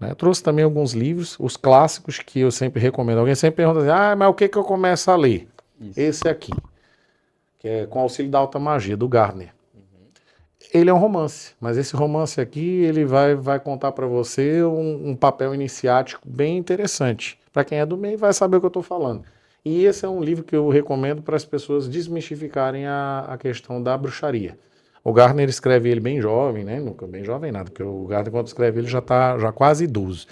né? Trouxe também alguns livros, os clássicos que eu sempre recomendo. Alguém sempre pergunta assim, mas o que eu começo a ler? Isso. Esse aqui, que é Com Auxílio da Alta Magia, do Gardner. Ele é um romance, mas esse romance aqui, ele vai contar para você um papel iniciático bem interessante. Para quem é do meio vai saber o que eu estou falando. E esse é um livro que eu recomendo para as pessoas desmistificarem a questão da bruxaria. O Gardner escreve ele bem jovem, né? Nunca bem jovem nada, porque o Gardner quando escreve ele já está já quase idoso.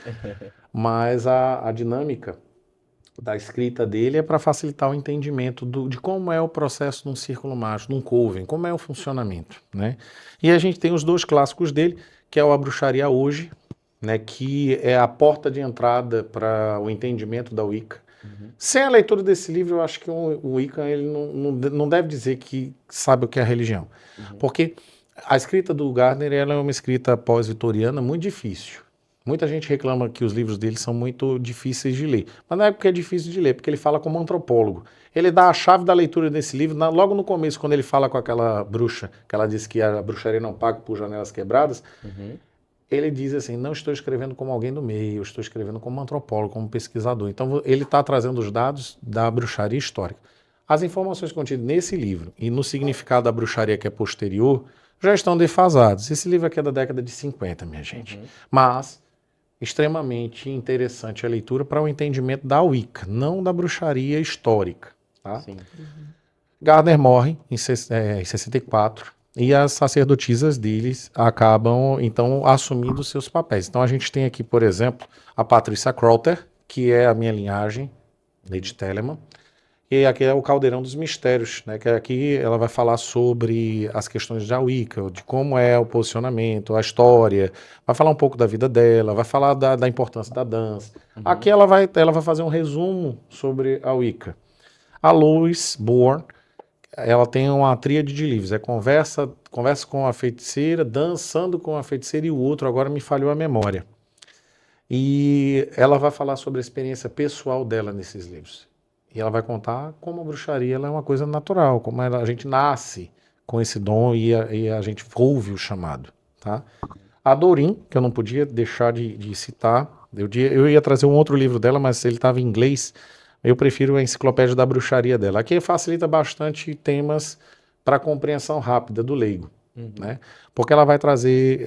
Mas a dinâmica da escrita dele é para facilitar o entendimento de como é o processo de um círculo mágico, de um coven, como é o funcionamento, né? E a gente tem os dois clássicos dele, que é o A Bruxaria Hoje, né, que é a porta de entrada para o entendimento da Wicca. Sem a leitura desse livro, eu acho que o Wicca ele não deve dizer que sabe o que é a religião. Porque a escrita do Gardner ela é uma escrita pós-vitoriana muito difícil. Muita gente reclama que os livros dele são muito difíceis de ler. Mas não é porque é difícil de ler, porque ele fala como antropólogo. Ele dá a chave da leitura desse livro logo no começo, quando ele fala com aquela bruxa, que ela diz que a bruxaria não paga por janelas quebradas. Ele diz assim, não estou escrevendo como alguém do meio, estou escrevendo como antropólogo, como pesquisador. Então ele está trazendo os dados da bruxaria histórica. As informações contidas nesse livro e no significado da bruxaria que é posterior já estão defasados. Esse livro aqui é da década de 50, minha gente. Mas extremamente interessante a leitura para o entendimento da Wicca, não da bruxaria histórica. Tá? Sim. Gardner morre em 64 e as sacerdotisas deles acabam, então, assumindo seus papéis. Então, a gente tem aqui, por exemplo, a Patrícia Crowther, que é a minha linhagem, Lady Telemann, e aqui é o Caldeirão dos Mistérios, né, que aqui ela vai falar sobre as questões da Wicca, de como é o posicionamento, a história, vai falar um pouco da vida dela, vai falar da importância da dança. Aqui ela vai fazer um resumo sobre a Wicca. A Lois Bourne, ela tem uma tríade de livros, conversa com a feiticeira, dançando com a feiticeira e o outro, agora me falhou a memória. E ela vai falar sobre a experiência pessoal dela nesses livros. E ela vai contar como a bruxaria ela é uma coisa natural, como a gente nasce com esse dom e a gente ouve o chamado. Tá? A Doreen, que eu não podia deixar de citar, eu ia trazer um outro livro dela, mas ele estava em inglês. Eu prefiro a enciclopédia da bruxaria dela. Aqui facilita bastante temas para compreensão rápida do leigo. Né? Porque ela vai trazer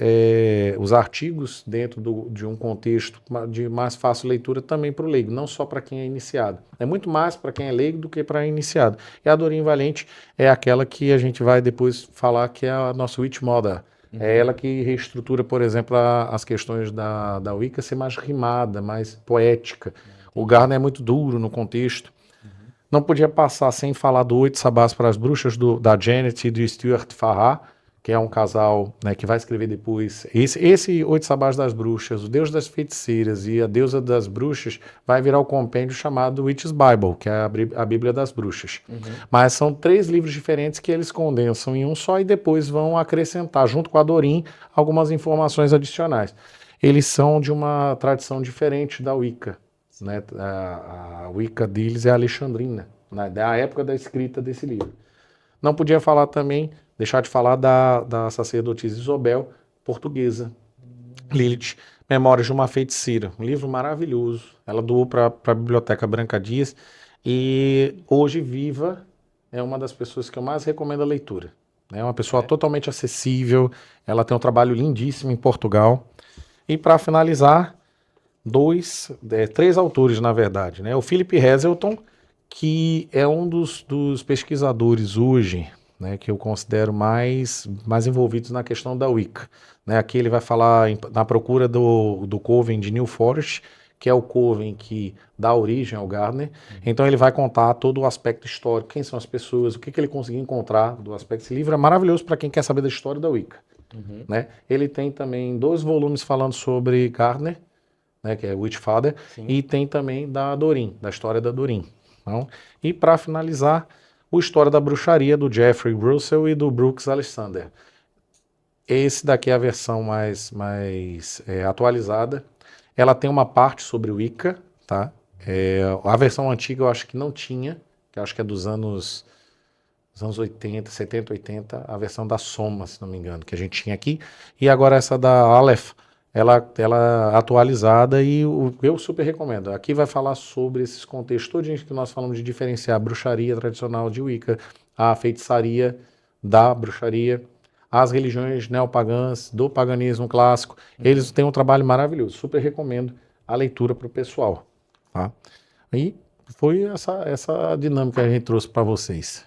os artigos dentro de um contexto de mais fácil leitura também para o leigo, não só para quem é iniciado. É muito mais para quem é leigo do que para iniciado. E a Doreen Valente é aquela que a gente vai depois falar que é a nossa Witch Mother. É ela que reestrutura, por exemplo, as questões da Wicca ser mais rimada, mais poética. O Gardner é muito duro no contexto. Não podia passar sem falar do Oito Sabás para as Bruxas, da Janet e do Stuart Farrar, que é um casal, né, que vai escrever depois. Esse Oito Sabás das Bruxas, o Deus das Feiticeiras e a Deusa das Bruxas, vai virar o compêndio chamado Witch's Bible, que é a Bíblia das Bruxas. Mas são 3 livros diferentes que eles condensam em um só e depois vão acrescentar, junto com a Doreen, algumas informações adicionais. Eles são de uma tradição diferente da Wicca. Né? A Wicca deles é alexandrina, né? Da época da escrita desse livro. Não podia falar também, deixar de falar da sacerdotisa Isobel, portuguesa, Lilith, Memórias de uma Feiticeira, um livro maravilhoso. Ela doou para a Biblioteca Branca Dias e hoje viva é uma das pessoas que eu mais recomendo a leitura. É uma pessoa totalmente acessível, ela tem um trabalho lindíssimo em Portugal. E para finalizar, 3 autores, na verdade. Né? O Philip Heselton, que é um dos pesquisadores hoje, né, que eu considero mais envolvidos na questão da Wicca. Né? Aqui ele vai falar na procura do Coven de New Forest, que é o Coven que dá origem ao Gardner. Então ele vai contar todo o aspecto histórico, quem são as pessoas, o que ele conseguiu encontrar do aspecto. Esse livro é maravilhoso para quem quer saber da história da Wicca. Né? Ele tem também 2 volumes falando sobre Gardner, né, que é Witchfather, e tem também da Doreen, da história da Doreen. Então, e para finalizar, o História da Bruxaria, do Jeffrey Russell e do Brooks Alexander. Esse daqui é a versão mais atualizada. Ela tem uma parte sobre Wicca, tá? A versão antiga eu acho que não tinha, que eu acho que é dos anos 80, 70, 80, a versão da Soma, se não me engano, que a gente tinha aqui. E agora essa da Aleph, ela atualizada e eu super recomendo. Aqui vai falar sobre esses contextos todinhos que nós falamos de diferenciar a bruxaria tradicional de Wicca, a feitiçaria da bruxaria, as religiões neopagãs, do paganismo clássico. Eles têm um trabalho maravilhoso. Super recomendo a leitura para o pessoal. Tá? E foi essa dinâmica que a gente trouxe para vocês.